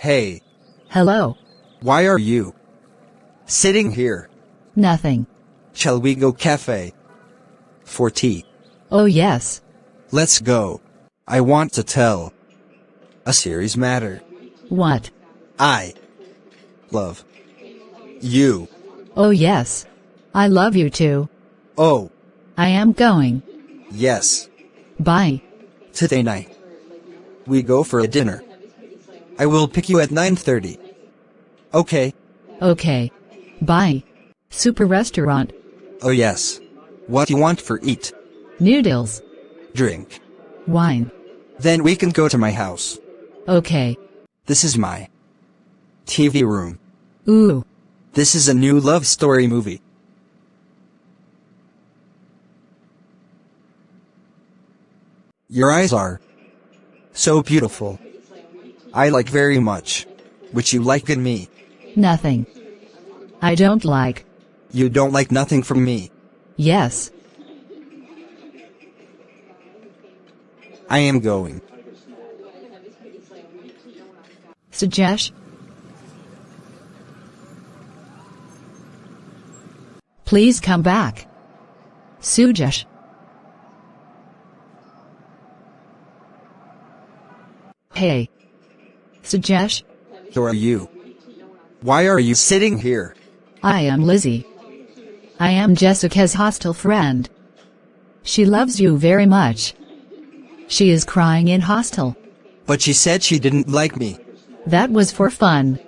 Hey, Hello. why are you sitting here? Nothing. Shall we go cafe for tea? Oh yes. Let's go. I want to tell a serious matter. What? I love you. Oh yes. I love you too. Oh, I am going. yes. Bye. Today night, we go for a dinner. I will pick you at 9:30. Okay. Okay. Bye. Super restaurant. Oh yes. What you want for eat? Noodles. Drink. Wine. Then we can go to my house. Okay. This is my TV room. Ooh. This is a new love story movie. Your eyes are so beautiful. I like very much. Which you like in me. Nothing. I don't like. You don't like nothing from me. Yes. I am going. Sujesh? Please come back. Sujesh. Hey. Sujesh? Who are you? Why are you sitting here? I am Lizzie. I am Jessica's hostel friend. She loves you very much. She is crying in hostel. But she said she didn't like me. That was for fun.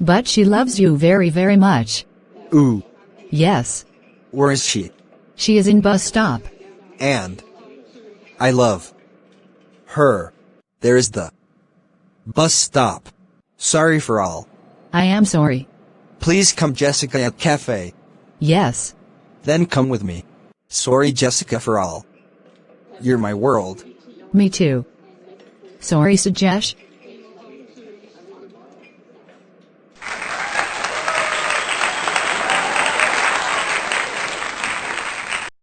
But she loves you very much. Ooh. Yes. Where is she? She is in bus stop. And I love her. There is the bus stop. Sorry for all. I am sorry. Please come Jessica at cafe. Yes. Then come with me. Sorry Jessica for all. You're my world. Me too. Sorry Sujesh.